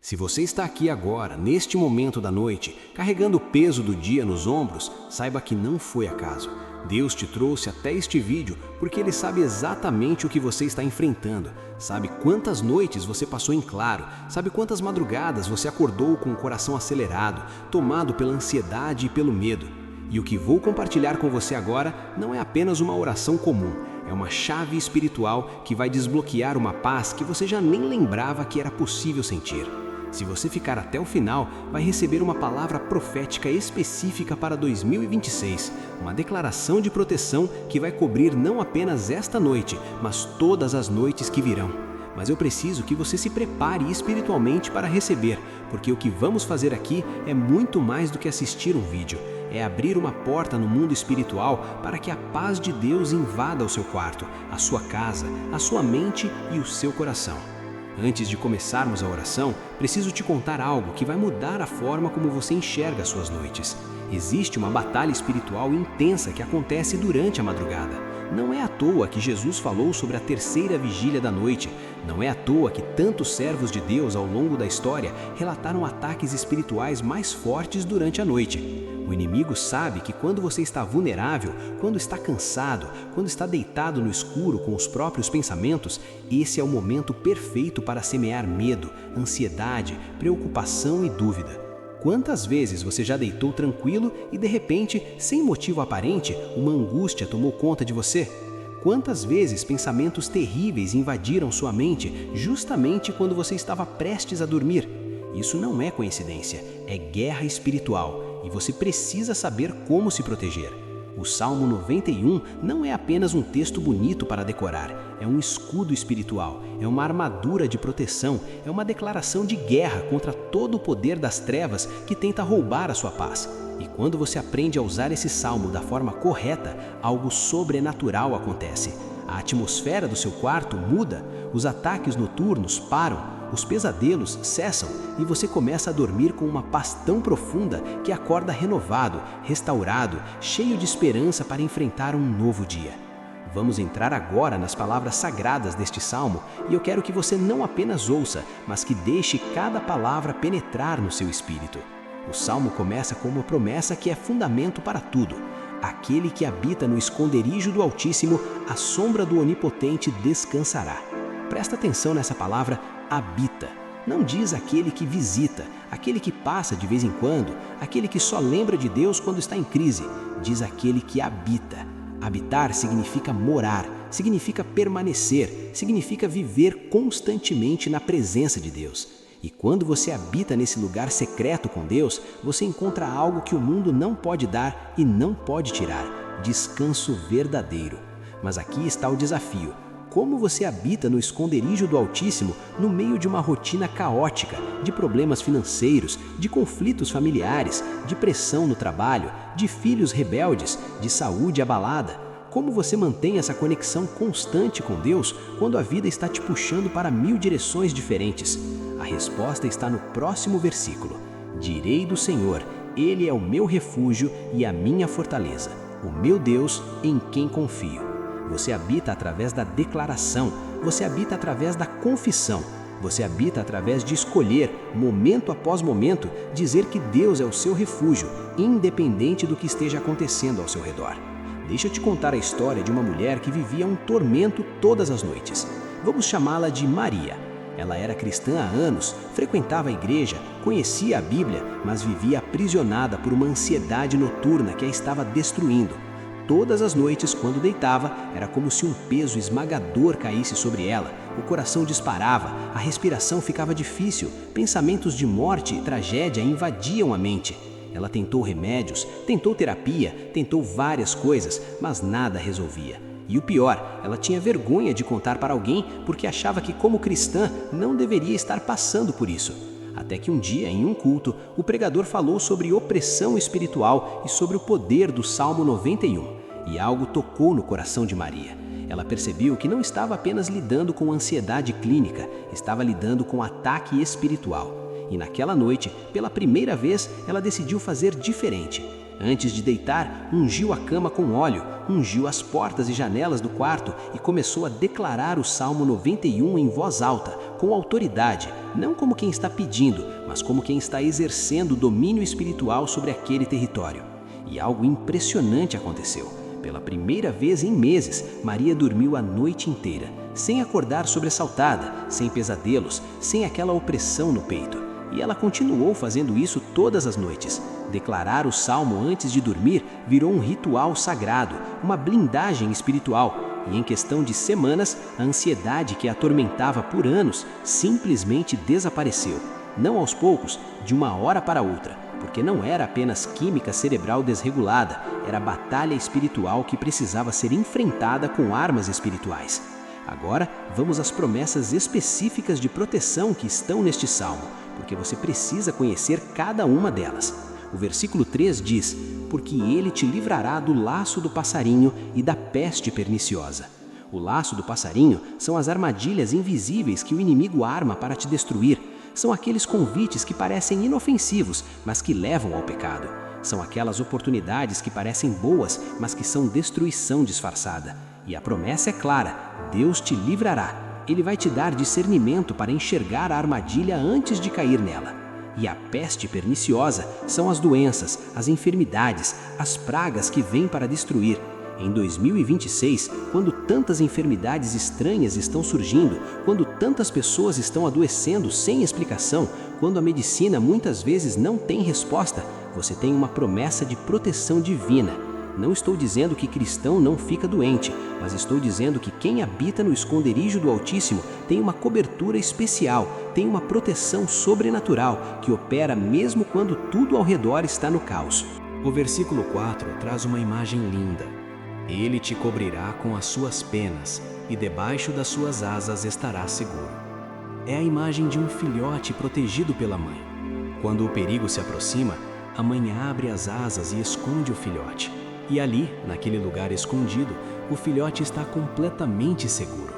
Se você está aqui agora, neste momento da noite, carregando o peso do dia nos ombros, saiba que não foi acaso. Deus te trouxe até este vídeo porque Ele sabe exatamente o que você está enfrentando. Sabe quantas noites você passou em claro, sabe quantas madrugadas você acordou com o coração acelerado, tomado pela ansiedade e pelo medo. E o que vou compartilhar com você agora não é apenas uma oração comum, é uma chave espiritual que vai desbloquear uma paz que você já nem lembrava que era possível sentir. Se você ficar até o final, vai receber uma palavra profética específica para 2026, uma declaração de proteção que vai cobrir não apenas esta noite, mas todas as noites que virão. Mas eu preciso que você se prepare espiritualmente para receber, porque o que vamos fazer aqui é muito mais do que assistir um vídeo. É abrir uma porta no mundo espiritual para que a paz de Deus invada o seu quarto, a sua casa, a sua mente e o seu coração. Antes de começarmos a oração, preciso te contar algo que vai mudar a forma como você enxerga as suas noites. Existe uma batalha espiritual intensa que acontece durante a madrugada. Não é à toa que Jesus falou sobre a terceira vigília da noite. Não é à toa que tantos servos de Deus ao longo da história relataram ataques espirituais mais fortes durante a noite. O inimigo sabe que quando você está vulnerável, quando está cansado, quando está deitado no escuro com os próprios pensamentos, esse é o momento perfeito para semear medo, ansiedade, preocupação e dúvida. Quantas vezes você já deitou tranquilo e de repente, sem motivo aparente, uma angústia tomou conta de você? Quantas vezes pensamentos terríveis invadiram sua mente justamente quando você estava prestes a dormir? Isso não é coincidência, é guerra espiritual e você precisa saber como se proteger. O Salmo 91 não é apenas um texto bonito para decorar, é um escudo espiritual, é uma armadura de proteção, é uma declaração de guerra contra todo o poder das trevas que tenta roubar a sua paz. E quando você aprende a usar esse salmo da forma correta, algo sobrenatural acontece. A atmosfera do seu quarto muda, os ataques noturnos param, os pesadelos cessam e você começa a dormir com uma paz tão profunda que acorda renovado, restaurado, cheio de esperança para enfrentar um novo dia. Vamos entrar agora nas palavras sagradas deste salmo e eu quero que você não apenas ouça, mas que deixe cada palavra penetrar no seu espírito. O salmo começa com uma promessa que é fundamento para tudo. Aquele que habita no esconderijo do Altíssimo, à sombra do Onipotente descansará. Presta atenção nessa palavra habita. Não diz aquele que visita, aquele que passa de vez em quando, aquele que só lembra de Deus quando está em crise. Diz aquele que habita. Habitar significa morar, significa permanecer, significa viver constantemente na presença de Deus. E quando você habita nesse lugar secreto com Deus, você encontra algo que o mundo não pode dar e não pode tirar: descanso verdadeiro. Mas aqui está o desafio. Como você habita no esconderijo do Altíssimo no meio de uma rotina caótica, de problemas financeiros, de conflitos familiares, de pressão no trabalho, de filhos rebeldes, de saúde abalada? Como você mantém essa conexão constante com Deus quando a vida está te puxando para 1000 direções diferentes? A resposta está no próximo versículo. Direi do Senhor, Ele é o meu refúgio e a minha fortaleza, o meu Deus em quem confio. Você habita através da declaração, você habita através da confissão, você habita através de escolher, momento após momento, dizer que Deus é o seu refúgio, independente do que esteja acontecendo ao seu redor. Deixa eu te contar a história de uma mulher que vivia um tormento todas as noites. Vamos chamá-la de Maria. Ela era cristã há anos, frequentava a igreja, conhecia a Bíblia, mas vivia aprisionada por uma ansiedade noturna que a estava destruindo. Todas as noites, quando deitava, era como se um peso esmagador caísse sobre ela. O coração disparava, a respiração ficava difícil, pensamentos de morte e tragédia invadiam a mente. Ela tentou remédios, tentou terapia, tentou várias coisas, mas nada resolvia. E o pior, ela tinha vergonha de contar para alguém porque achava que, como cristã, não deveria estar passando por isso. Até que um dia, em um culto, o pregador falou sobre opressão espiritual e sobre o poder do Salmo 91. E algo tocou no coração de Maria. Ela percebeu que não estava apenas lidando com ansiedade clínica, estava lidando com ataque espiritual. E naquela noite, pela primeira vez, ela decidiu fazer diferente. Antes de deitar, ungiu a cama com óleo, ungiu as portas e janelas do quarto e começou a declarar o Salmo 91 em voz alta, com autoridade, não como quem está pedindo, mas como quem está exercendo domínio espiritual sobre aquele território. E algo impressionante aconteceu. Pela primeira vez em meses, Maria dormiu a noite inteira, sem acordar sobressaltada, sem pesadelos, sem aquela opressão no peito. E ela continuou fazendo isso todas as noites. Declarar o salmo antes de dormir virou um ritual sagrado, uma blindagem espiritual. E em questão de semanas, a ansiedade que a atormentava por anos simplesmente desapareceu. Não aos poucos, de uma hora para outra, porque não era apenas química cerebral desregulada, era batalha espiritual que precisava ser enfrentada com armas espirituais. Agora, vamos às promessas específicas de proteção que estão neste salmo, porque você precisa conhecer cada uma delas. O versículo 3 diz: porque ele te livrará do laço do passarinho e da peste perniciosa. O laço do passarinho são as armadilhas invisíveis que o inimigo arma para te destruir. São aqueles convites que parecem inofensivos, mas que levam ao pecado. São aquelas oportunidades que parecem boas, mas que são destruição disfarçada. E a promessa é clara: Deus te livrará. Ele vai te dar discernimento para enxergar a armadilha antes de cair nela. E a peste perniciosa são as doenças, as enfermidades, as pragas que vêm para destruir. Em 2026, quando tantas enfermidades estranhas estão surgindo, quando tantas pessoas estão adoecendo sem explicação, quando a medicina muitas vezes não tem resposta, você tem uma promessa de proteção divina. Não estou dizendo que cristão não fica doente, mas estou dizendo que quem habita no esconderijo do Altíssimo tem uma cobertura especial, tem uma proteção sobrenatural que opera mesmo quando tudo ao redor está no caos. O versículo 4 traz uma imagem linda. Ele te cobrirá com as suas penas e debaixo das suas asas estará seguro. É a imagem de um filhote protegido pela mãe. Quando o perigo se aproxima, a mãe abre as asas e esconde o filhote. E ali, naquele lugar escondido, o filhote está completamente seguro.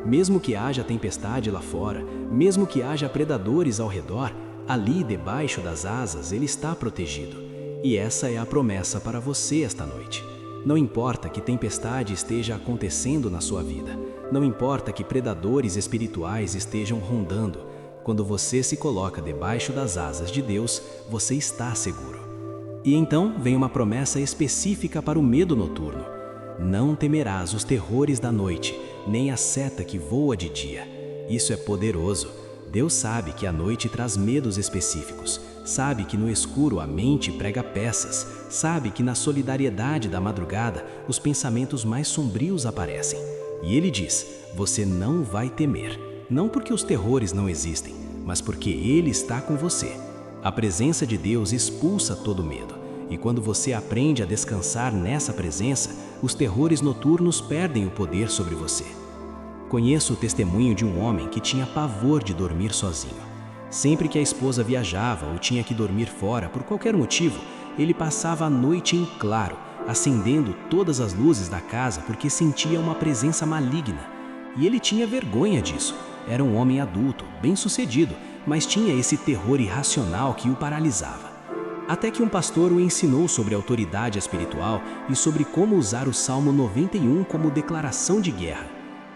Mesmo que haja tempestade lá fora, mesmo que haja predadores ao redor, ali debaixo das asas ele está protegido. E essa é a promessa para você esta noite. Não importa que tempestade esteja acontecendo na sua vida, não importa que predadores espirituais estejam rondando, quando você se coloca debaixo das asas de Deus, você está seguro. E então vem uma promessa específica para o medo noturno. Não temerás os terrores da noite, nem a seta que voa de dia. Isso é poderoso. Deus sabe que a noite traz medos específicos, sabe que no escuro a mente prega peças, sabe que na solidariedade da madrugada os pensamentos mais sombrios aparecem. E Ele diz: você não vai temer, não porque os terrores não existem, mas porque Ele está com você. A presença de Deus expulsa todo medo, e quando você aprende a descansar nessa presença, os terrores noturnos perdem o poder sobre você. Conheço o testemunho de um homem que tinha pavor de dormir sozinho. Sempre que a esposa viajava ou tinha que dormir fora por qualquer motivo, ele passava a noite em claro, acendendo todas as luzes da casa porque sentia uma presença maligna. E ele tinha vergonha disso. Era um homem adulto, bem-sucedido, mas tinha esse terror irracional que o paralisava. Até que um pastor o ensinou sobre autoridade espiritual e sobre como usar o Salmo 91 como declaração de guerra.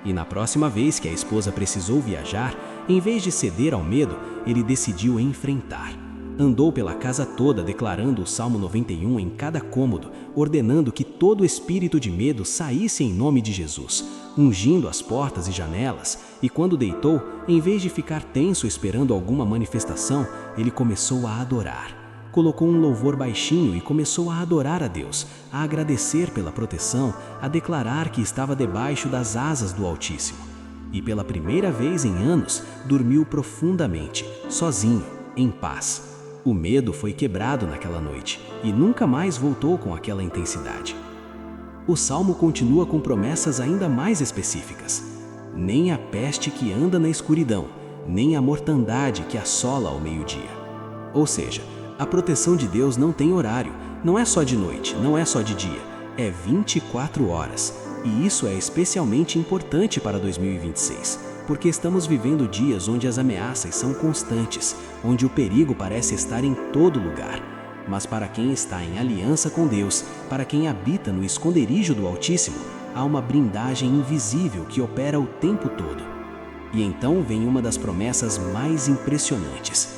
E na próxima vez que a esposa precisou viajar, em vez de ceder ao medo, ele decidiu enfrentar. Andou pela casa toda declarando o Salmo 91 em cada cômodo, ordenando que todo espírito de medo saísse em nome de Jesus, ungindo as portas e janelas, e quando deitou, em vez de ficar tenso esperando alguma manifestação, ele começou a adorar. Colocou um louvor baixinho e começou a adorar a Deus, a agradecer pela proteção, a declarar que estava debaixo das asas do Altíssimo. E pela primeira vez em anos, dormiu profundamente, sozinho, em paz. O medo foi quebrado naquela noite e nunca mais voltou com aquela intensidade. O Salmo continua com promessas ainda mais específicas. Nem a peste que anda na escuridão, nem a mortandade que assola ao meio-dia. Ou seja, a proteção de Deus não tem horário, não é só de noite, não é só de dia, é 24 horas. E isso é especialmente importante para 2026, porque estamos vivendo dias onde as ameaças são constantes, onde o perigo parece estar em todo lugar. Mas para quem está em aliança com Deus, para quem habita no esconderijo do Altíssimo, há uma blindagem invisível que opera o tempo todo. E então vem uma das promessas mais impressionantes: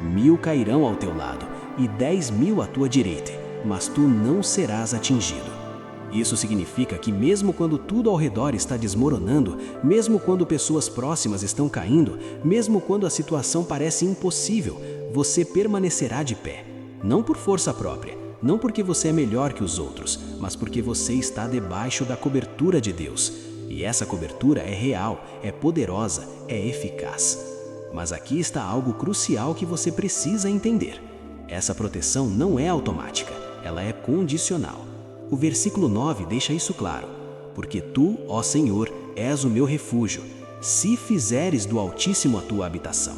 1000 cairão ao teu lado e 10.000 à tua direita, mas tu não serás atingido. Isso significa que mesmo quando tudo ao redor está desmoronando, mesmo quando pessoas próximas estão caindo, mesmo quando a situação parece impossível, você permanecerá de pé. Não por força própria, não porque você é melhor que os outros, mas porque você está debaixo da cobertura de Deus. E essa cobertura é real, é poderosa, é eficaz. Mas aqui está algo crucial que você precisa entender. Essa proteção não é automática, ela é condicional. O versículo 9 deixa isso claro. Porque tu, ó Senhor, és o meu refúgio, se fizeres do Altíssimo a tua habitação.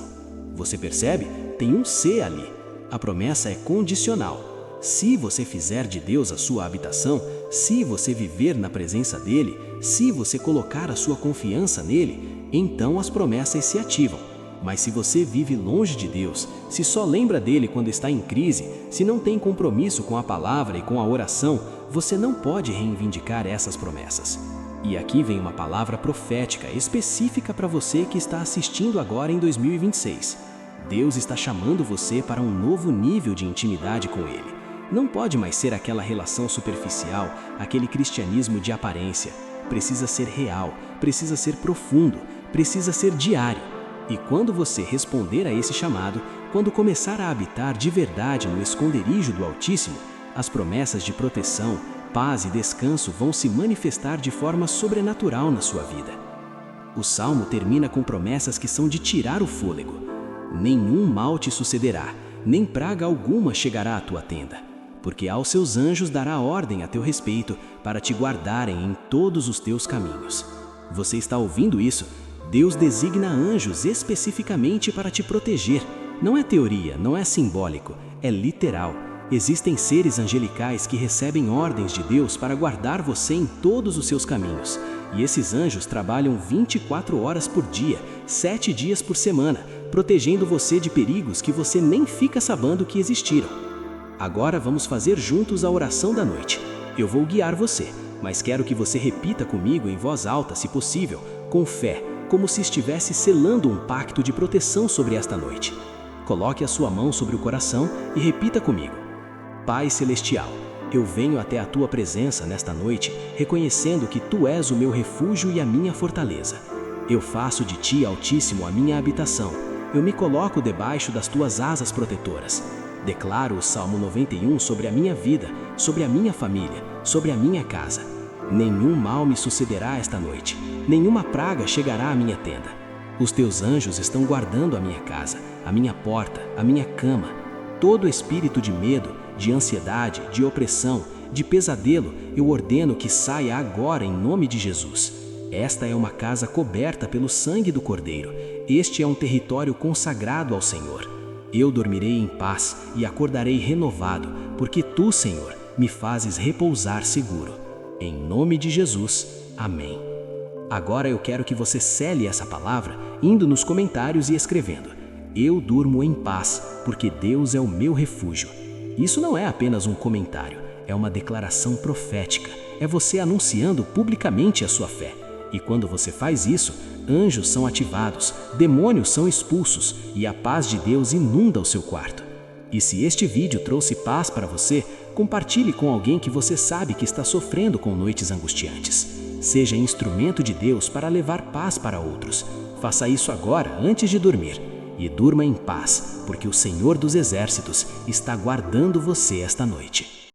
Você percebe? Tem um se ali. A promessa é condicional. Se você fizer de Deus a sua habitação, se você viver na presença dele, se você colocar a sua confiança nele, então as promessas se ativam. Mas se você vive longe de Deus, se só lembra dele quando está em crise, se não tem compromisso com a palavra e com a oração, você não pode reivindicar essas promessas. E aqui vem uma palavra profética específica para você que está assistindo agora em 2026. Deus está chamando você para um novo nível de intimidade com Ele. Não pode mais ser aquela relação superficial, aquele cristianismo de aparência. Precisa ser real, precisa ser profundo, precisa ser diário. E quando você responder a esse chamado, quando começar a habitar de verdade no esconderijo do Altíssimo, as promessas de proteção, paz e descanso vão se manifestar de forma sobrenatural na sua vida. O Salmo termina com promessas que são de tirar o fôlego. Nenhum mal te sucederá, nem praga alguma chegará à tua tenda, porque aos seus anjos dará ordem a teu respeito para te guardarem em todos os teus caminhos. Você está ouvindo isso? Deus designa anjos especificamente para te proteger. Não é teoria, não é simbólico, é literal. Existem seres angelicais que recebem ordens de Deus para guardar você em todos os seus caminhos. E esses anjos trabalham 24 horas por dia, 7 dias por semana, protegendo você de perigos que você nem fica sabendo que existiram. Agora vamos fazer juntos a oração da noite. Eu vou guiar você, mas quero que você repita comigo em voz alta, se possível, com fé, como se estivesse selando um pacto de proteção sobre esta noite. Coloque a sua mão sobre o coração e repita comigo. Pai Celestial, eu venho até a tua presença nesta noite, reconhecendo que tu és o meu refúgio e a minha fortaleza. Eu faço de ti, Altíssimo, a minha habitação. Eu me coloco debaixo das tuas asas protetoras. Declaro o Salmo 91 sobre a minha vida, sobre a minha família, sobre a minha casa. Nenhum mal me sucederá esta noite, nenhuma praga chegará à minha tenda. Os teus anjos estão guardando a minha casa, a minha porta, a minha cama. Todo espírito de medo, de ansiedade, de opressão, de pesadelo, eu ordeno que saia agora em nome de Jesus. Esta é uma casa coberta pelo sangue do Cordeiro. Este é um território consagrado ao Senhor. Eu dormirei em paz e acordarei renovado, porque tu, Senhor, me fazes repousar seguro. Em nome de Jesus, amém. Agora eu quero que você cele essa palavra indo nos comentários e escrevendo: eu durmo em paz, porque Deus é o meu refúgio. Isso não é apenas um comentário, é uma declaração profética. É você anunciando publicamente a sua fé. E quando você faz isso, anjos são ativados, demônios são expulsos e a paz de Deus inunda o seu quarto. E se este vídeo trouxe paz para você, compartilhe com alguém que você sabe que está sofrendo com noites angustiantes. Seja instrumento de Deus para levar paz para outros. Faça isso agora, antes de dormir. E durma em paz, porque o Senhor dos Exércitos está guardando você esta noite.